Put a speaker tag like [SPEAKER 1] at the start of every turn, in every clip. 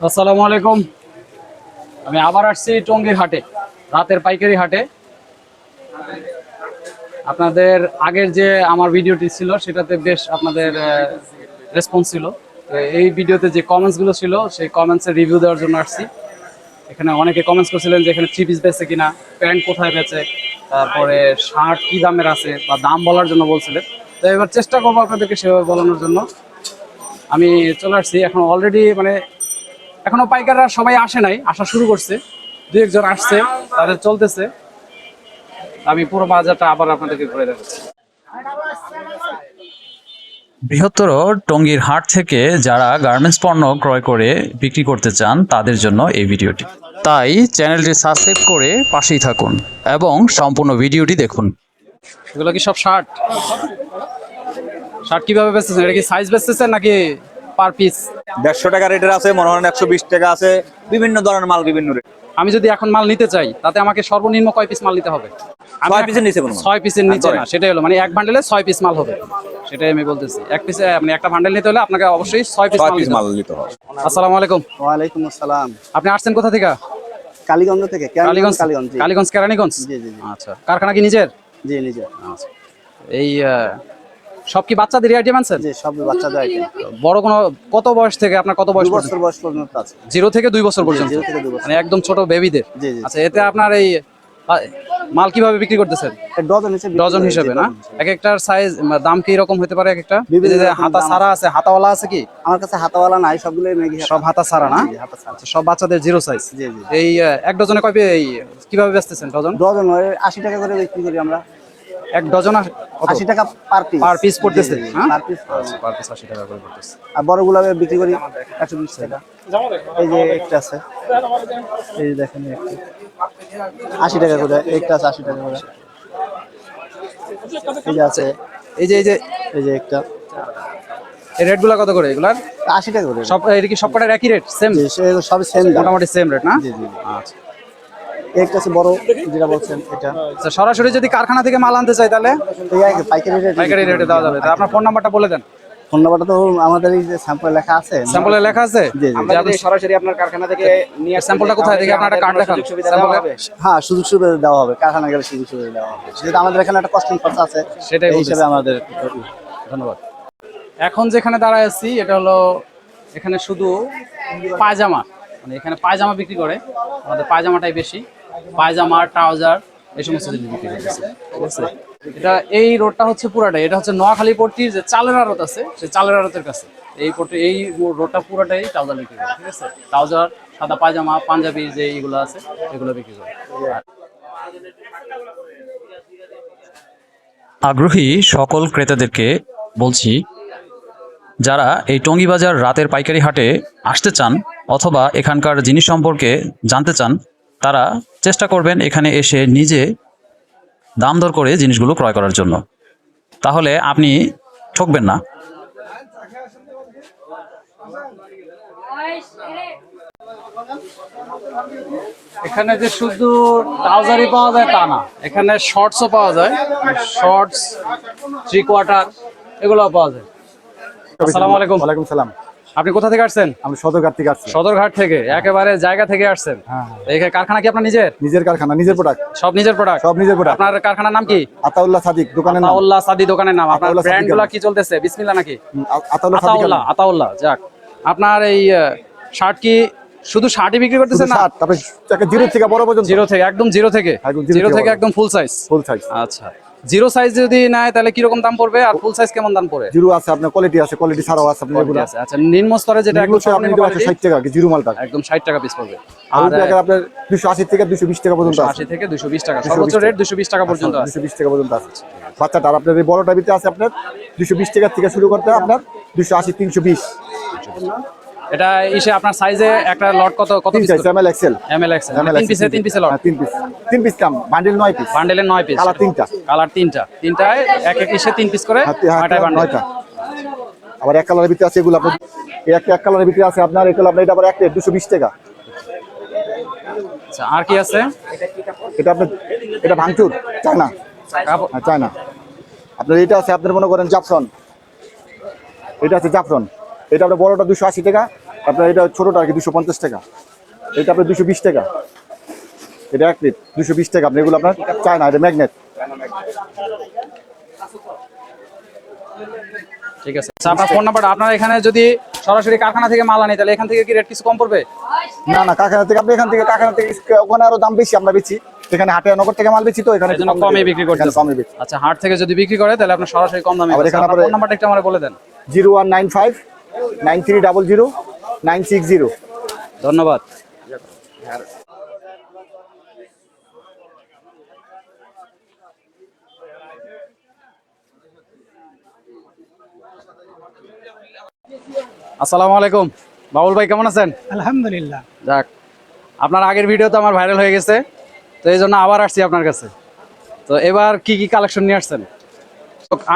[SPEAKER 1] আসসালামু আলাইকুম। আমি আবার আসছি টঙ্গীর হাটে, রাতের পাইকারি হাটে। আপনাদের আগের যে আমার ভিডিওটি ছিল সেটাতে বেশ আপনাদের রেসপন্স ছিল। তো এই ভিডিওতে যে কমেন্টসগুলো ছিল সেই কমেন্টসের রিভিউ দেওয়ার জন্য আসছি। এখানে অনেকে কমেন্টস করছিলেন যে এখানে থ্রি পিস বেচে কিনা, প্যান্ট কোথায় বেচে, তারপরে শার্ট কি দামের আছে বা দাম বলার জন্য বলছিলেন। তো এবার চেষ্টা করবো আপনাদেরকে সেভাবে বলানোর জন্য। আমি চলে আসছি এখন অলরেডি, মানে এখনো পাইকাররা সবাই আসে নাই, আসা শুরু করছে, দু একজন আসছে, তাদের চলতেছে। আমি পুরো বাজারটা আবার আপনাদেরকে ঘুরে দেখাচ্ছি।
[SPEAKER 2] বৃহত্তর টঙ্গীর হাট থেকে যারা গার্মেন্টস পণ্য ক্রয় করে বিক্রি করতে চান তাদের জন্য এই ভিডিওটি। তাই চ্যানেলটি সাবস্ক্রাইব করে পাশেই থাকুন এবং সম্পূর্ণ ভিডিওটি দেখুন।
[SPEAKER 1] এগুলো কি সব শার্ট? শার্ট কিভাবে বেচতেছেন? এটা কি সাইজ বেচতেছেন নাকি পার পিস?
[SPEAKER 3] 150 টাকা রেটের আছে, মনে হয় 120 টাকা আছে, বিভিন্ন ধরনের মাল বিভিন্ন রেট।
[SPEAKER 1] আমি যদি এখন মাল নিতে চাই তাতে আমাকে সর্বনিম্ন কয় পিস মাল নিতে হবে?
[SPEAKER 3] 6 পিসের নিচে কোনো মাল?
[SPEAKER 1] 6 পিসের নিচে না, সেটাই হলো মানে এক বান্ডেলে 6 পিস মাল হবে, সেটাই আমি বলতেছি। এক পিসে মানে একটা বান্ডেল নিতে হলে আপনাকে অবশ্যই 6 পিস
[SPEAKER 3] 6
[SPEAKER 1] মাল
[SPEAKER 3] পিস
[SPEAKER 1] নিতে
[SPEAKER 3] মাল
[SPEAKER 1] হবে।
[SPEAKER 3] নিতে হবে।
[SPEAKER 1] আসসালামু আলাইকুম।
[SPEAKER 4] ওয়ালাইকুম আসসালাম।
[SPEAKER 1] আপনি আসছেন কোথা থেকে?
[SPEAKER 4] কালীগঞ্জ থেকে।
[SPEAKER 1] কালীগঞ্জ।
[SPEAKER 4] কালীগঞ্জ, জি।
[SPEAKER 1] কালীগঞ্জ, কেরানীগঞ্জ।
[SPEAKER 4] জি, জি, জি।
[SPEAKER 1] আচ্ছা, কারখানা কি নিজের?
[SPEAKER 4] জি, নিজে।
[SPEAKER 1] আচ্ছা। এই সব কি বাচ্চাদের আইটেম আনছেন?
[SPEAKER 4] জি, সব বাচ্চাদের আইটেম।
[SPEAKER 1] বড় কোনো কত বয়স থেকে, আপনার কত বয়স
[SPEAKER 4] 2
[SPEAKER 1] পর্যন্ত?
[SPEAKER 4] বছর বয়স পর্যন্ত আছে।
[SPEAKER 1] 0 থেকে 2 বছর পর্যন্ত?
[SPEAKER 4] 0 থেকে 2 বছর।
[SPEAKER 1] মানে একদম ছোট বেবিদের।
[SPEAKER 4] জি, জি।
[SPEAKER 1] আচ্ছা, এতে আপনার এই মাল কিভাবে বিক্রি করতেছেন?
[SPEAKER 4] ডজন হিসেবে।
[SPEAKER 1] ডজন হিসেবে না? এক একটার সাইজ দাম কি রকম হতে পারে? এক একটা
[SPEAKER 4] বিভিন্ন
[SPEAKER 1] এই যে
[SPEAKER 4] রকম
[SPEAKER 1] হাতা
[SPEAKER 4] দাম
[SPEAKER 1] সারা আছে, হাতাওয়ালা আছে কি?
[SPEAKER 4] আমার কাছে হাতাওয়ালা নাই, সবগুলোই মেগি হাতা।
[SPEAKER 1] সব হাতা সারা না?
[SPEAKER 4] জি, হাতা ছাড়া।
[SPEAKER 1] আচ্ছা, সব বাচ্চাদের 0 সাইজ।
[SPEAKER 4] জি, জি।
[SPEAKER 1] এই এক ডজনে কয় এই কিভাবে বেচতেছেন ডজন?
[SPEAKER 4] ডজন 80 টাকা করে বিক্রি করি আমরা।
[SPEAKER 1] এক ডজন
[SPEAKER 4] 80 টাকা পার পিস।
[SPEAKER 1] পার পিস পড়তেছে?
[SPEAKER 4] জি, জি,
[SPEAKER 1] হ্যাঁ,
[SPEAKER 4] পার পিস।
[SPEAKER 1] আচ্ছা, পার পিস 80 টাকা করে পড়তেছে।
[SPEAKER 4] আর বড়গুলো বিক্রি করি 120 টাকা। এই যে একটা আছে, এই যে দেখেন একটা 80 টাকা করে, একটা আছে 80 টাকা করে। এই যে আছে,
[SPEAKER 1] এই যে
[SPEAKER 4] এই যে একটা
[SPEAKER 1] এই রেটগুলো কত করে এগুলার?
[SPEAKER 4] 80 টাকা করে।
[SPEAKER 1] সব এটা কি সব কটার একই রেট, সেম?
[SPEAKER 4] জি, সব সেম দাম।
[SPEAKER 1] মোটামুটি সেম রেট না?
[SPEAKER 4] জি, জি।
[SPEAKER 1] আচ্ছা।
[SPEAKER 4] একটা আছে বড়, যেটা বলছেন এটা।
[SPEAKER 1] আচ্ছা, সরাসরি যদি কারখানা থেকে মাল আনতে চাই তাহলে
[SPEAKER 4] এই আগে পাইকারি রেটে।
[SPEAKER 1] পাইকারি রেটে দেওয়া যাবে। তা আপনার ফোন নাম্বারটা বলে দেন।
[SPEAKER 4] ফোন নাম্বারটা তো আমাদের এই যে স্যাম্পলে লেখা আছে।
[SPEAKER 1] স্যাম্পলে লেখা আছে?
[SPEAKER 4] জি, জি।
[SPEAKER 1] আমরা যদি সরাসরি আপনার কারখানা থেকে নিয়ে স্যাম্পলটা কোথায় দেখি আপনার একটা কার্ড দেখান। স্যাম্পলে
[SPEAKER 4] হ্যাঁ, সুযোগ সুবিধা দেওয়া হবে, কারখানা গেলে সুযোগ সুবিধা দেওয়া হবে। যেহেতু আমাদের এখানে একটা কস্টিং খরচ আছে,
[SPEAKER 1] সেটাই
[SPEAKER 4] এই
[SPEAKER 1] বলতেছি।
[SPEAKER 4] হিসাবে আমাদের।
[SPEAKER 1] ধন্যবাদ। এখন যেখানে দাঁড়ায় আছি এটা হলো, এখানে শুধু পায়জামা, মানে এখানে পায়জামা বিক্রি করে। আমাদের পায়জামাটাই বেশি, পায়জামা, ট্রাউজার, এই সমস্ত জিনিস বিক্রি করতেছে। ঠিক আছে, এটা এই রোডটা হচ্ছে পুরাটাই, এটা হচ্ছে নোয়াখালী পট্টির যে চালের আড়ত আছে, সেই চালের আড়তের কাছে এই পট্টি, এই রোডটা পুরাটাই ট্রাউজার বিক্রি করে। ঠিক আছে, ট্রাউজার, সাদা পায়জামা, পাঞ্জাবি যে এইগুলো আছে এগুলো বিক্রি করে।
[SPEAKER 2] আগ্রহী সকল ক্রেতাদেরকে বলছি, যারা এই টঙ্গী বাজার রাতের পাইকারি হাটে আসতে চান অথবা এখানকার জিনিস সম্পর্কে জানতে চান, তারা চেষ্টা করবেন এখানে এসে নিজে দাম দর করে জিনিসগুলো ক্রয় করার জন্য। তাহলে আপনি ঠকবেন না।
[SPEAKER 1] এখানে যে শুধু ট্রাউজারই পাওয়া যায় তা না, এখানে শর্টসও পাওয়া যায়, শর্টস, 3/4 এগুলোও পাওয়া যায়। আসসালামু আলাইকুম।
[SPEAKER 4] ওয়ালাইকুম সালাম।
[SPEAKER 1] আপনি কোথা থেকে আসছেন?
[SPEAKER 4] আমি সদরঘাট থেকে আসছি।
[SPEAKER 1] সদরঘাট থেকে, একেবারে জায়গা থেকে আসছেন। এখানে কারখানা কি আপনার নিজের?
[SPEAKER 4] নিজের কারখানা, নিজের প্রোডাক্ট।
[SPEAKER 1] সব নিজের প্রোডাক্ট?
[SPEAKER 4] সব নিজের প্রোডাক্ট।
[SPEAKER 1] আপনার কারখানার নাম কি?
[SPEAKER 4] আতাউল্লাহ সাদিক দোকানের নাম।
[SPEAKER 1] আতাউল্লাহ সাদি দোকানের নাম। আপনার
[SPEAKER 4] আতাউল্লাহ সাদিক
[SPEAKER 1] ব্র্যান্ডগুলো কি চলতেছে? বিসমিল্লাহ নাকি?
[SPEAKER 4] আতাউল্লাহ সাদিক।
[SPEAKER 1] আতাউল্লাহ, আতাউল্লাহ। যাক, আপনার এই শার্ট কি শুধু শার্টই বিক্রি করতেছেন না?
[SPEAKER 4] শার্ট, তারপরে 0 থেকে বড় পর্যন্ত।
[SPEAKER 1] 0 থেকে একদম 0 থেকে?
[SPEAKER 4] একদম
[SPEAKER 1] 0 থেকে একদম ফুল সাইজ?
[SPEAKER 4] ফুল সাইজ।
[SPEAKER 1] আচ্ছা, 0 সাইজ যদি নেয় তাহলে কি রকম দাম পড়বে, আর ফুল সাইজ কেমন দাম পড়বে?
[SPEAKER 4] 0 আছে, আপনার কোয়ালিটি আছে, কোয়ালিটি ছাড়াও আছে আপনার এগুলো।
[SPEAKER 1] আচ্ছা, নিম্ন স্তরে যেটা একদম
[SPEAKER 4] আপনি নিতে পারছেন 60 টাকা কি 0 মালটা।
[SPEAKER 1] একদম 60 টাকা পিস পড়বে।
[SPEAKER 4] আর
[SPEAKER 1] আর
[SPEAKER 4] আপনার 280 থেকে 220 টাকা পর্যন্ত আছে।
[SPEAKER 1] 80 থেকে 220 টাকা সর্বোচ্চ রেট, 220 টাকা পর্যন্ত আছে।
[SPEAKER 4] 220 টাকা পর্যন্ত আছে। বাচ্চাটা আর আপনার এই বড়টা ভিতরে আছে আপনার 220 টাকা থেকে শুরু করতে আপনার 280 320।
[SPEAKER 1] এটা ইসে আপনার সাইজে একটা লট কত কত piece?
[SPEAKER 4] M L XL.
[SPEAKER 1] M L XL, তিন পিসে লট?
[SPEAKER 4] 3 পিস কাম, বান্ডেল 9 পিস।
[SPEAKER 1] বান্ডেলের 9 পিস,
[SPEAKER 4] কালার 3টা।
[SPEAKER 1] কালার 3টা, তিনটায় এক এক ইসে 3 পিস করে, 9টা বান্ডেল।
[SPEAKER 4] 9টা। আবার এক কালারের ভিতরে আছে এগুলো আপনার, এই একটা এক কালারের ভিতরে আছে আপনার, এগুলো আপনার এটা আবার একটা 220 টাকা।
[SPEAKER 1] আচ্ছা, আর কি আছে?
[SPEAKER 4] এটা আপনার, এটা ভাঙচুর চায়না। হ্যাঁ, চায়না। আপনার এটা আছে আপনার মনে করেন জাফরন, এটা আছে জাফরন। এটা আপনার বড়টা 280 টাকা,
[SPEAKER 5] আপনার এটা ছোটোটা আর কি 250 টাকা, এটা আপনার 220 টাকা, এটা 1 প্লেট 220 টাকা। আপনি এগুলো আপনার চায় না, এটা ম্যাগনেট।
[SPEAKER 1] ঠিক আছে। আচ্ছা, আপনার ফোন নাম্বারটা, আপনার এখানে যদি সরাসরি কারখানা থেকে মাল আনি তাহলে এখান থেকে কি রেট কিছু কম পড়বে?
[SPEAKER 5] না না, কারখানা থেকে আপনি কারখানা থেকে ওখানে আরো দাম বেশি, আমরা বেচি এখানে হাটে নগর থেকে মাল বেচি, তো এখানে
[SPEAKER 1] এজন্য কমে বিক্রি করতে
[SPEAKER 5] কমে বেচি।
[SPEAKER 1] আচ্ছা, হাট থেকে যদি বিক্রি করে তাহলে আপনার সরাসরি কম দামে।
[SPEAKER 5] আবার এখানে
[SPEAKER 1] আপনার ফোন নাম্বারটা একটু আমারে বলে দেন।
[SPEAKER 5] 0195 9300 960।
[SPEAKER 1] ধন্যবাদ। আসসালামু আলাইকুম, বাবুল ভাই কেমন আছেন?
[SPEAKER 4] আলহামদুলিল্লাহ।
[SPEAKER 1] যাক, আপনার আগের ভিডিও তো আমার ভাইরাল হয়ে গেছে, তো এই জন্য আবার আসছি আপনার কাছে। তো এবার কি কি কালেকশন নিয়ে আসছেন?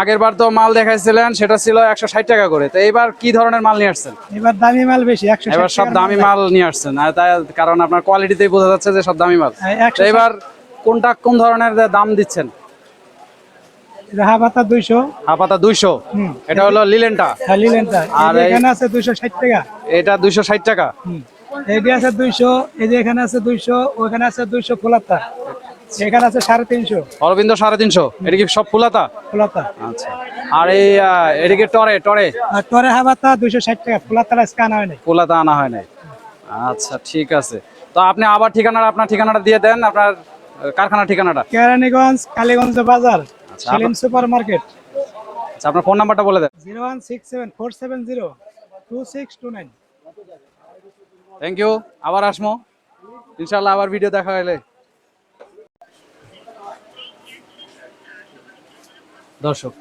[SPEAKER 1] আগের বার তো মাল দেখাইছিলেন সেটা ছিল 160 টাকা করে, তো এবার কি ধরনের মাল নিয়ে আসছেন?
[SPEAKER 4] এবার দামি মাল বেশি, 160
[SPEAKER 1] এবার সব দামি মাল নিয়ে আসছেন, আর তাই কারণ আপনার কোয়ালিটিতেই বোঝা যাচ্ছে যে সব দামি মাল। তো এবার কোন ধরনের দাম দিচ্ছেন?
[SPEAKER 4] হাফাতা 200,
[SPEAKER 1] হাফাতা 200, এটা হলো লিলেনটা।
[SPEAKER 4] লিলেনটা
[SPEAKER 1] আর
[SPEAKER 4] এখানে আছে 260 টাকা,
[SPEAKER 1] এটা 260 টাকা।
[SPEAKER 4] এইটা আছে 200, এই যে এখানে আছে 200, ওখানে আছে 200 ফুলাতা, এখানে আছে 350
[SPEAKER 1] অরবিন্দ 350। এটা কি সব ফুলাতা?
[SPEAKER 4] ফুলাতা।
[SPEAKER 1] আচ্ছা, আর এই এদিকে টরে
[SPEAKER 4] আর টরে হাফাতা 260 টাকা, ফুলাতা স্ক্যান হয় না,
[SPEAKER 1] ফুলাতা আনা হয় নাই। আচ্ছা, ঠিক আছে। তো আপনি আবার আপনার ঠিকানাটা দিয়ে দেন, আপনার কারখানার ঠিকানাটা।
[SPEAKER 4] কেরানীগঞ্জ কালীগঞ্জ বাজার,
[SPEAKER 1] আচ্ছা,
[SPEAKER 4] সেলিম সুপার মার্কেট।
[SPEAKER 1] আচ্ছা, আপনার ফোন নাম্বারটা বলে দেন।
[SPEAKER 4] 01674702629।
[SPEAKER 1] Thank you. আবার আসমো ইনশাআল্লাহ, আবার ভিডিও দেখা হলে। দর্শক,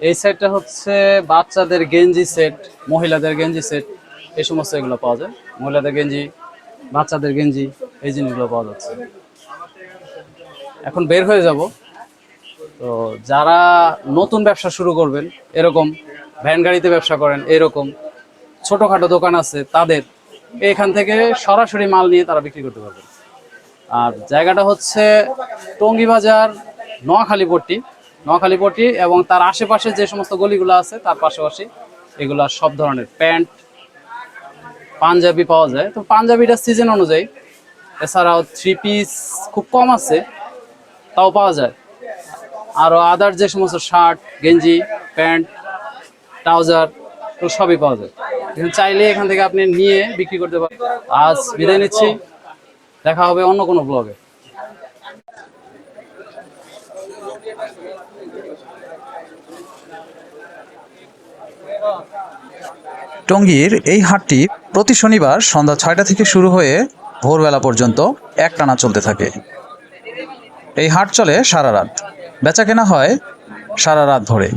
[SPEAKER 1] এই সেটটা হচ্ছে বাচ্চাদের গেঞ্জি সেট, মহিলাদের গেঞ্জি সেট, এই সমস্ত এগুলো পাওয়া যায়। মহিলাদের গেঞ্জি, বাচ্চাদের গেঞ্জি, এই জিনিসগুলো পাওয়া যাচ্ছে। এখন বের হয়ে যাব। তো যারা নতুন ব্যবসা শুরু করবেন, এরকম ভ্যান গাড়িতে ব্যবসা করেন, এরকম ছোটোখাটো দোকান আছে, তাদের এখান থেকে সরাসরি মাল নিয়ে তারা বিক্রি করতে পারবেন। আর জায়গাটা হচ্ছে টঙ্গী বাজার, নোয়াখালীপট্টি এবং তার আশেপাশে যে সমস্ত গলিগুলো আছে তার পাশাপাশি এগুলা সব ধরনের প্যান্ট, পাঞ্জাবি পাওয়া যায়। তো পাঞ্জাবিটা সিজন অনুযায়ী, এছাড়াও 3 পিস খুব কম আছে, তাও পাওয়া যায়। আরও আদার যে সমস্ত শার্ট, গেঞ্জি, প্যান্ট, ট্রাউজার, তো সবই পাওয়া যায়। এখানে চাইলে এখান থেকে আপনি নিয়ে বিক্রি করতে পারেন। আজ বিদায় নিচ্ছি, দেখা হবে অন্য কোনো ব্লগে।
[SPEAKER 2] টঙ্গীর এই হাটটি প্রতি শনিবার সন্ধ্যা 6টা থেকে শুরু হয়ে ভোরবেলা পর্যন্ত একটানা চলতে থাকে। এই হাট চলে সারা রাত, বেচা কেনা হয় সারা রাত ধরে।